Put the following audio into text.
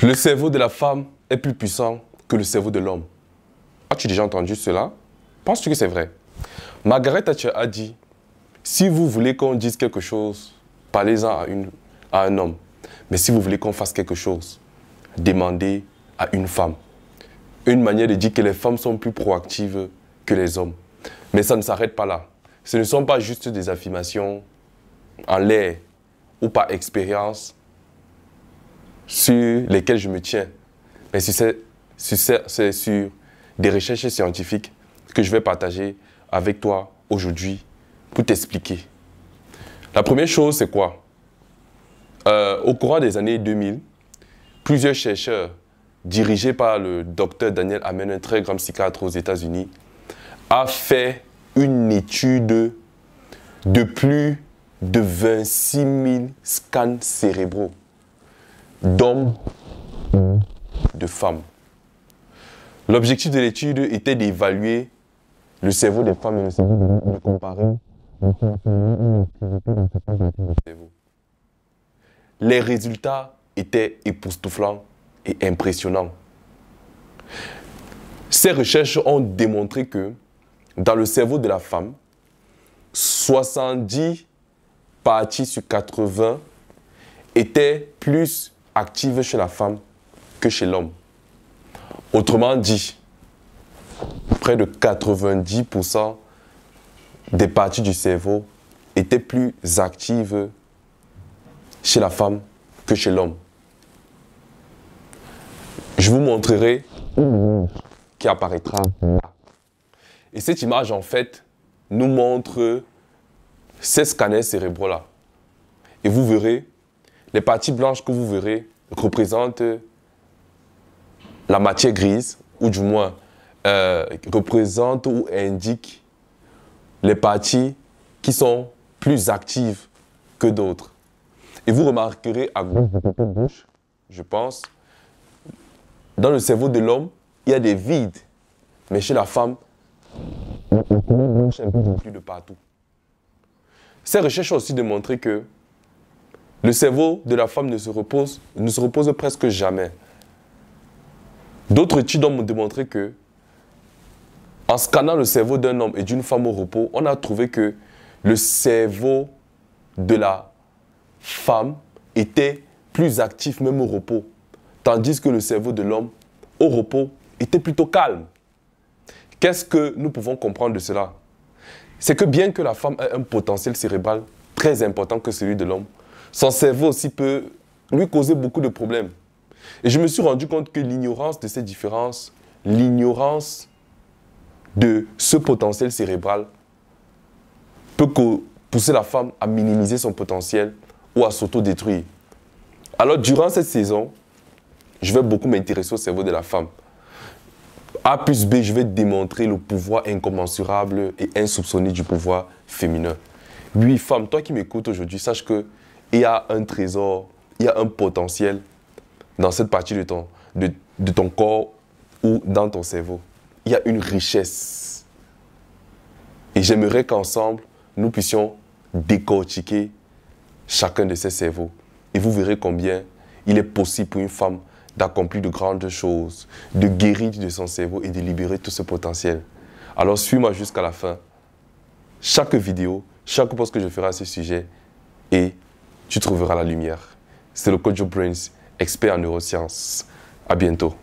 Le cerveau de la femme est plus puissant que le cerveau de l'homme. As-tu déjà entendu cela? Penses-tu que c'est vrai? Margaret Thatcher a dit, si vous voulez qu'on dise quelque chose, parlez-en à un homme. Mais si vous voulez qu'on fasse quelque chose, demandez à une femme. Une manière de dire que les femmes sont plus proactives que les hommes. Mais ça ne s'arrête pas là. Ce ne sont pas juste des affirmations en l'air ou par expérience sur lesquelles je me tiens. Mais c'est sur des recherches scientifiques que je vais partager avec toi aujourd'hui pour t'expliquer. La première chose, c'est quoi? Au courant des années 2000, plusieurs chercheurs dirigés par le docteur Daniel Amen, un très grand psychiatre aux États-Unis, a fait une étude de plus de 26 000 scans cérébraux d'hommes et de femmes. L'objectif de l'étude était d'évaluer le cerveau des femmes et le cerveau de l'homme, de comparer les résultats étaient époustouflants et impressionnants. Ces recherches ont démontré que dans le cerveau de la femme, 70 parties sur 80 étaient plus actives chez la femme que chez l'homme. Autrement dit, près de 90% des parties du cerveau étaient plus actives chez la femme que chez l'homme. Je vous montrerai une image qui apparaîtra là. Et cette image, en fait, nous montre ces scanners cérébraux-là. Et vous verrez, les parties blanches que vous verrez représentent la matière grise, ou du moins représentent ou indiquent les parties qui sont plus actives que d'autres. Et vous remarquerez à gauche du côté gauche, je pense, dans le cerveau de l'homme, il y a des vides. Mais chez la femme, la couleur blanche est un peu remplie de partout. Ces recherches ont aussi démontré que le cerveau de la femme ne se repose presque jamais. D'autres études ont démontré que, en scannant le cerveau d'un homme et d'une femme au repos, on a trouvé que le cerveau de la femme était plus actif même au repos, tandis que le cerveau de l'homme au repos était plutôt calme. Qu'est-ce que nous pouvons comprendre de cela? C'est que bien que la femme ait un potentiel cérébral très important que celui de l'homme, son cerveau aussi peut lui causer beaucoup de problèmes. Et je me suis rendu compte que l'ignorance de ces différences, l'ignorance de ce potentiel cérébral peut pousser la femme à minimiser son potentiel ou à s'autodétruire. Alors, durant cette saison, je vais beaucoup m'intéresser au cerveau de la femme. A plus B, je vais démontrer le pouvoir incommensurable et insoupçonné du pouvoir féminin. Oui, femme, toi qui m'écoutes aujourd'hui, sache qu'il y a un trésor, il y a un potentiel dans cette partie de ton corps ou dans ton cerveau. Il y a une richesse. Et j'aimerais qu'ensemble, nous puissions décortiquer chacun de ces cerveaux. Et vous verrez combien il est possible pour une femme d'accomplir de grandes choses, de guérir de son cerveau et de libérer tout ce potentiel. Alors suis-moi jusqu'à la fin. Chaque vidéo, chaque post que je ferai à ce sujet, et tu trouveras la lumière. C'est le coach Joe Brains, expert en neurosciences. À bientôt.